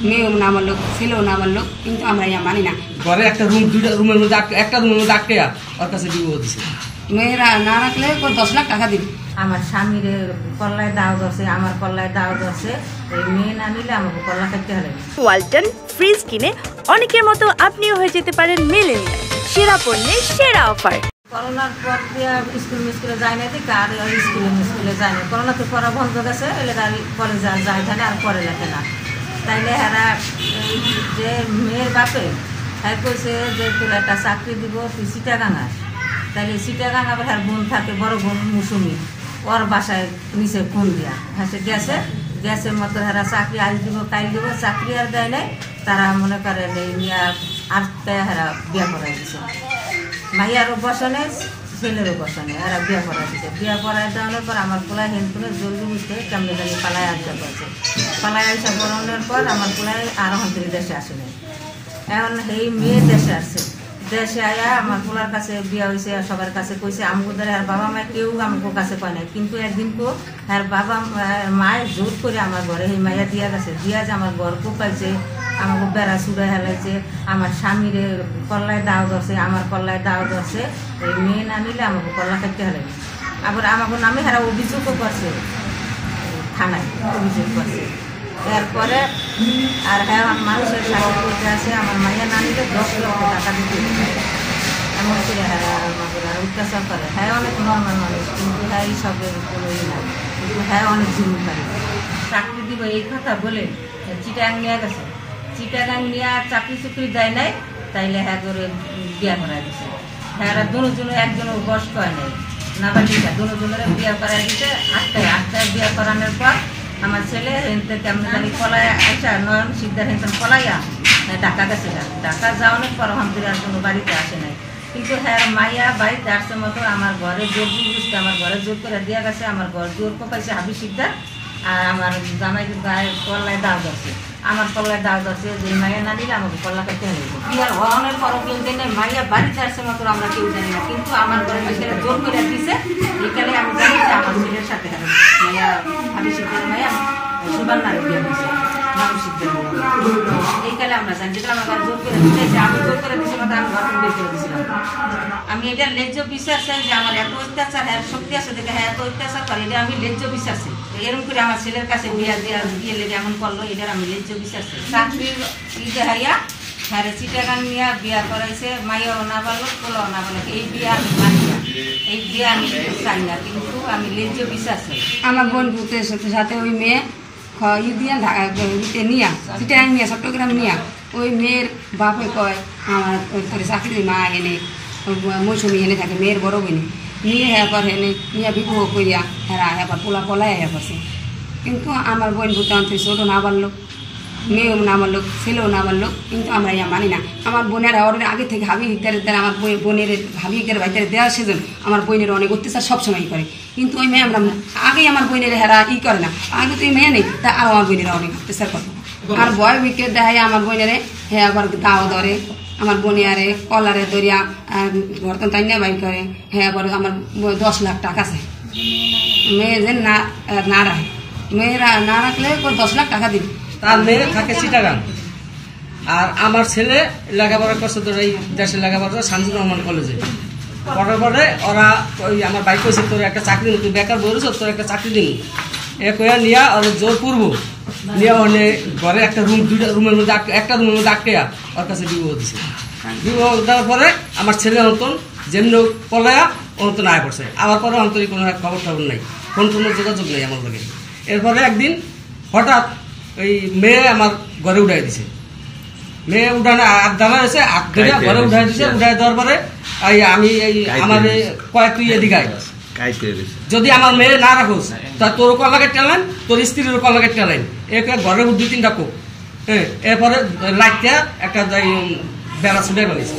মেয়েও না মানলো, ছেলেও না মানলো, কিন্তু আমরা ইয়া মানি না। ঘরে একটা রুম, দুইটা রুমের মধ্যে একটা রুমের মধ্যে আটকে ওর কাছে বিবাহ দিছে। মেয়েরা না রাখলে 10 লাখ টাকা দিবে। আমার স্বামীর কল্লায় দাও ধরছে, আমার কল্লায় দাও ধরছে, এই মেয়ে না নিলে আমাকে কল্লা খাইতে হবে। ওয়ালটন ফ্রিজ কিনে অনেকের মতো আপনিও হয়ে যেতে পারেন মিলেনিয়াল। সেরা পণ্যের সেরা অফার। করোনার পর দিয়ে স্কুলে যায় না, দেখে আর স্কুলে যায় না। করোনাতে পড়া বন্ধ গেছে, এলে আর কলেজে আর যায় না, আর পড়ে লেখে না। তাইলে এরা যে মেয়ের বাপে হ্যাঁ কইছে যে তোর একটা চাকরি দিব, তুই চিটাগাঙাস। তাইলে চিটাগাং আবার হ্যাঁ বোন থাকে, বড় বোন মুসুমি, ওর বাসায় নিচে ফোন দিয়া হ্যাঁ সে গ্যাসের মতো হ্যাঁ চাকরি আজ দিব কাল দিব, চাকরি আর দেয় নাই। তারা মনে করেন এই নিয়ে আর হ্যাঁ বিয়া করাই দিছে। মাইয়ারও বসনে, ছেলেরও বসনে, এরা বিয়া করাই দিছে। বিয়া করাই দেওয়ানোর পর আমার পোলায় হেনতুনে জলদি বুঝতে কেমনি জানি পালায় আসতে পারছে। পালায় আসা বরণের পর আমার পোলায় আরো হন্তরি দেশে আসে নাই। এখন এই মেয়ে দেশে আসছে, দেশে আয়া আমার পোলার কাছে বিয়া হয়েছে, সবার কাছে কইছে। আমাদের আর বাবা মা কেউ আমাকে কাছে কয় নাই, কিন্তু একদিন কো আর বাবা মায়ের জোর করে আমার ঘরে এই মাইয়া দিয়া গেছে। দিয়া যে আমার ঘর কোপাইছে, আমাকে বেড়া চুড়ে হেলাইছে, আমার স্বামীর কল্লায় দাও ধরছে, আমার কল্লায় দাও ধরছে। এই মেয়ে না নিলে আমাকে কল্লা খাইতে হেলাইছে। আবার আমাকে নামে হারা অভিযোগও করছে, থানায় অভিযোগ করছে। এরপরে আর হ্যাঁ মানুষের সাথে করতে আছে, আমার মাইয়া না নিলে 10 লক্ষ টাকা দিতে এমন করে হ্যাঁ আমাকে অত্যাচার করে। হ্যাঁ অনেক নর্মাল মানুষ, কিন্তু হ্যাঁ এইসবের কোনো ই নাই, কিন্তু হ্যাঁ অনেক জিম্মেদারি। চাকরি দিব এই কথা বলে চিটাগাং নিয়ে গেছে। চিটাগাং নিয়ে চাকরি চুকরি দেয় নাই, তাইলে হ্যাঁ করে বিয়া করাই দিছে। হ্যাঁ দুজনে একজনও বস করে নাই, না বালিকা দুজনের বিয়া করাই দিছে। আটটায় বিয়া করানোর পর আমার ছেলে হেনতে কেমন জানি পলায় আসা, নয়ন সিদ্ধার হেনতেন পলাইয়া ঢাকা গেছে। ঢাকা যাওয়ানোর পর আমাদের আর কোনো বাড়িতে আসে নাই, কিন্তু হ্যাঁ মাইয়া বাড়িতে আসছে মতো আমার ঘরে জোর বুঝতে আমার ঘরে জোর করে দেওয়া গেছে। আমার ঘর জোর কোপাইছে হাবি সিদ্ধার, আর আমার জামাই গায়ে কল্লায় দাও ধরছে, আমার কল্লায় দাও ধরছে যে মাইয়া না দিলে আমাকে কল্লা করতে হবে। বিয়ার হওয়ানোর পরও কেউ জানি মাইয়া বাড়িতে আসছে মতো আমরা কেউ জানি না, কিন্তু আমার ঘরে ছেলে জোর করে দিছে। এখানে আমি জানি যে আমার ছেলের সাথে মাইয়া হাবি সিদ্ধার মাইয়া সুবান্নারে বিয়ে দিয়েছে, মানুষ সিদ্ধার এইখানে আমরা জানি। যেটা আমার ঘরে জোর করে দিয়েছে, আমি জোর করে দিয়েছি মতো আমি ঘর বের করে দিয়েছিলাম। আমি এটা লেজ্জ বিশ্বাস চাই যে আমার এত অত্যাচার হ্যাঁ শক্তি আছে দেখে হ্যাঁ এত অত্যাচার করে, এটা আমি লেজ্জ বিশ্বাস চাই। এরকম করে আমার ছেলের কাছে বিয়ে লেগে এমন করলো, এটার আমি লেজ্জ বিশ্বাস চাই। চাকরির ঈদে হাইয়া হ্যাঁ চিটাগাং নিয়ে বিয়া করাইছে, মাইয়াও না পারলো, পোলাও না পারলো। এই বিয়া আমি মানি না, এই বিয়া আমি চাই না, কিন্তু আমি লেজ্জ বিশ্বাস চাই। আমার বোন ভূতের সাথে ওই মেয়ে ই দিয়ে নিয়া চিটাগাং নিয়া চট্টগ্রাম নিয়া ওই মেয়ের বাপে কয় আমার তোর চাকরি মা এনে মৌসুমি এনে থাকে, মেয়ের বড় বোনে নিয়ে হ্যাঁ এনে নিয়ে বিবাহ করিয়া হ্যাঁ হ্যাঁ পোলা পলাই হ্যাঁ করছে। কিন্তু আমার বোন ভূতে অন্তরে ছোটো না পারলো, মেয়েও না মানলো, ছেলেও না মানলো, কিন্তু আমরা ইয়া মানি না। আমার বোনেরা ওর আগে থেকে হাবি হিকদারের দ্বারা আমার বোনের হাবি হিকদারের ভাইটারে দেওয়ার সেজন আমার বোনের অনেক অত্যাচার সবসময় করে, কিন্তু ওই মেয়ে আমরা আগেই আমার বোনের হেরা ই করে না, আগে তো এই মেয়ে নেই তা আর আমার বোনেরা অনেক অত্যাচার করতো। আর বয় উইকে দেখায় আমার বোনেরে হ্যাঁ আবার দাও ধরে, আমার বোনিয়ারে কলারে দরিয়া ঘরতন তাই না বাইর করে। হ্যাঁ আবার আমার 10 লাখ টাকা আছে। মেয়ে যে না রাখে, মেয়েরা না রাখলে 10 লাখ টাকা দিবে। তার মেয়ে থাকে চিটাগাং, আর আমার ছেলে লেখাপড়া করছে তোর এই দেশের লেখাপড়া শামসুর রহমান কলেজে। পড়ার পরে ওরা ওই আমার বাইক কইছে তোর একটা চাকরি তুই বেকার বলেছ, তোর একটা চাকরি দিন এ কয়া নিয়ে ওর জোর পূর্ব নিয়ে ওনে ঘরে একটা রুম, দুইটা রুমের মধ্যে একটা রুমের মধ্যে আটকে ওর কাছে বিবাহ দিছে। বিবাহ দেওয়ার পরে আমার ছেলে অন্তন যেমনি পলায়া অন্তন আয় করছে। আবার পরে অন্তরে কোনো খবর টবর নাই, ফোন কোনো যোগাযোগ নেই আমার লগে। এরপরে একদিন হঠাৎ ওই মেয়ে আমার ঘরে উঠাই দিছে, মেয়ে উঠানো দাঁড়া হয়েছে ঘরে উঠাই দিছে। উঠাই দেওয়ার পরে আমি এই আমার কয়েক তুই এদিকে যদি আমার মেয়ে না রাখোস তা তোর কলাকে টেলেন, তোর স্ত্রীর কলাকে টেলেন, ঘরের 2-3টা কোপ। হ্যাঁ এরপরে লাইটটা একটা বেড়া ছুটে ফেলেছে।